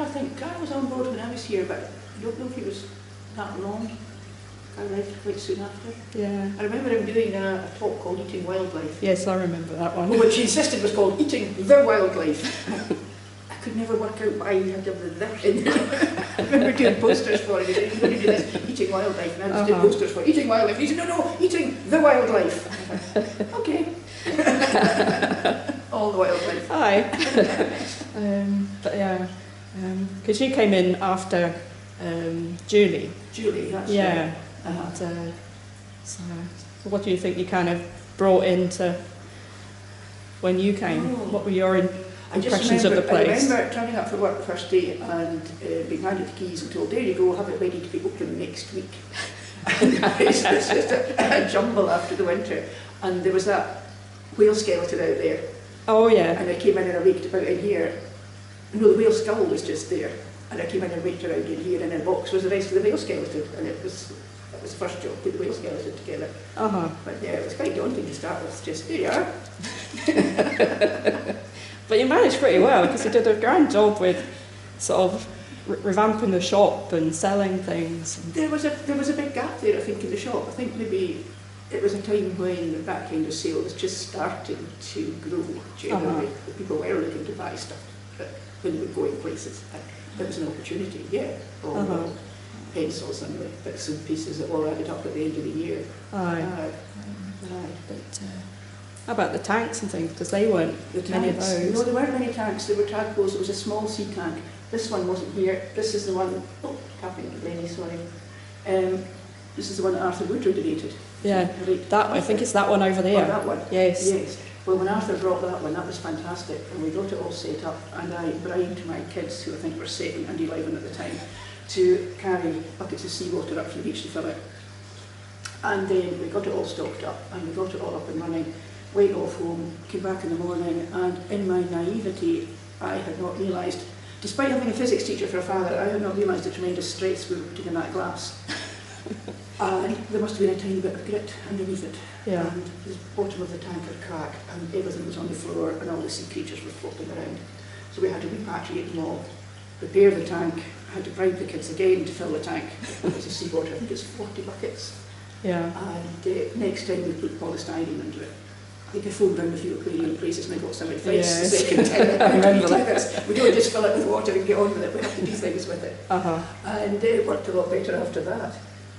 I think Guy was on board when I was here, but I don't know if he was that long. Guy left quite soon after. Yeah. I remember him doing a talk called Eating Wildlife. Yes, I remember that one. Which he insisted was called Eating the Wildlife. I could never work out why he had to have the in there. I remember doing posters for him. He said, "You're going to do this, Eating Wildlife." And I was doing posters for Eating Wildlife. He said, "No, Eating the Wildlife." Okay. All the wildlife. Hi. But yeah, because you came in after Julie. Julie, that's yeah. right. And, so what do you think you kind of brought into when you came? What were your impressions of the place? I remember turning up for work the first day and being handed the keys and told, "There you go, have it ready to be open next week." And it's just a jumble after the winter. And there was that whale skeleton out there. Oh yeah. And I came in and I raked about in here. No, the whale skull was just there. And I came in and raked around in here, and in a box was the rest of the whale skeleton. And that was the first job, put the whale skeleton together. But yeah, it was quite daunting to start with, just, there you are. But you managed pretty well, because you did a grand job with sort of revamping the shop and selling things. There was a big gap there, I think, in the shop. I think maybe it was a time when that kind of sale was just starting to grow generally. People were looking to buy stuff, but when they would go in places, there was an opportunity, all pencils and bits and pieces that all added up at the end of the year. But how about the tanks and things? Because they weren't many of those. No, there weren't many tanks. There were tadpoles. It was a small sea tank. This one wasn't here. This is the one, tapping to Lenny, sorry. This is the one that Arthur Woodrow donated. Yeah, that, I think it's that one over there. Oh, that one? Yes. Yes. Well, when Arthur brought that one, that was fantastic, and we got it all set up, and I bribed my kids, who I think were 7 and 11 at the time, to carry buckets of seawater up from the beach to fill it. And then we got it all stocked up, and we got it all up and running, went off home, came back in the morning, and in my naivety, I had not realised, despite having a physics teacher for a father, I had not realised the tremendous stress we were putting in that glass. And there must have been a tiny bit of grit underneath it. Yeah. And the bottom of the tank had cracked, and everything was on the floor, and all the sea creatures were floating around. So we had to repatriate them all, repair the tank, had to bribe the kids again to fill the tank. It was a seawater, I think it's 40 buckets. Yeah. And next time we put polystyrene under it. I think I phoned round a few aquarium places and I got some advice the second time. I remember that. We don't just fill it with water and get on with it, we have to do things with it. And it worked a lot better after that.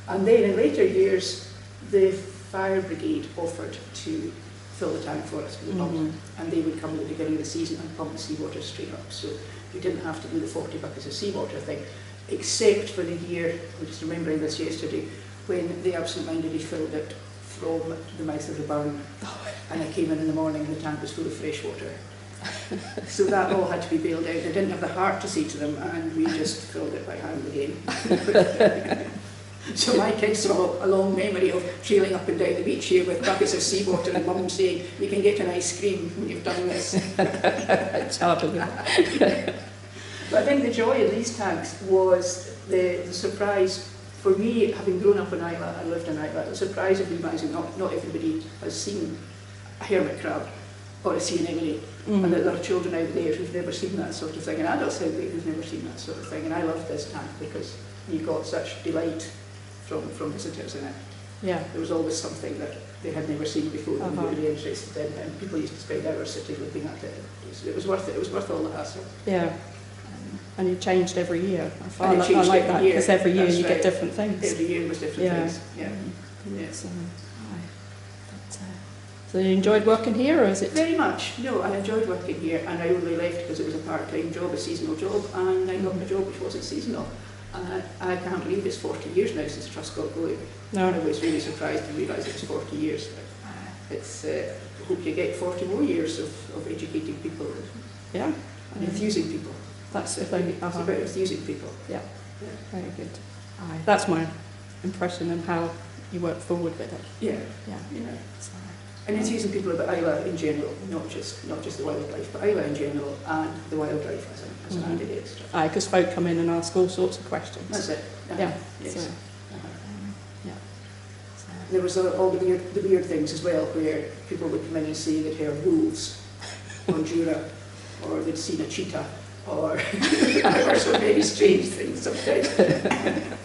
And then in later years, the fire brigade offered to fill the tank for us with the pump, and they would come at the beginning of the season and pump the seawater straight up. So we didn't have to do the 40 buckets of seawater thing, except for the year, I'm just remembering this yesterday, when they absent-mindedly filled it from the mouth of the burn. And I came in the morning and the tank was full of fresh water. So that all had to be bailed out. They didn't have the heart to say to them, and we just filled it by hand again. So my kids have a long memory of trailing up and down the beach here with buckets of seawater and mum saying, "You can get an ice cream when you've done this." But I think the joy of these tanks was the surprise. For me, having grown up in Isla and lived in Isla, the surprise of realising not everybody has seen a hermit crab or a sea anemone, and that there are children out there who've never seen that sort of thing, and adults out there who've never seen that sort of thing. And I loved this tank because you got such delight from visitors in it. Yeah. There was always something that they had never seen before that they were really interested in, and people used to spend hours sitting looking at it. It was worth it. It was worth all the hassle. Yeah. And you changed every year. I like that, year. because every year That's you right. get different things. Every year was different things. Yeah. So you enjoyed working here, or is it? Very much. No, I enjoyed working here, and I only left because it was a part-time job, a seasonal job, and I got a job which wasn't seasonal. And I can't believe it's 40 years now since the Trust got going. No. I was really surprised to realise it was 40 years. It's, I hope you get 40 more years of educating people and enthusing people. That's the thing. It's about enthusing people. Yeah. Very good. That's my impression and how you work forward with it. Yeah. And enthusing people about Isla in general, not just the wildlife, but Isla in general, and the wildlife as an added extra. Because folk come in and ask all sorts of questions. That's it. Yes. So, There was all the weird things as well, where people would come in and say they'd heard wolves on Jura, or they'd seen a cheetah, or, or so many strange things sometimes.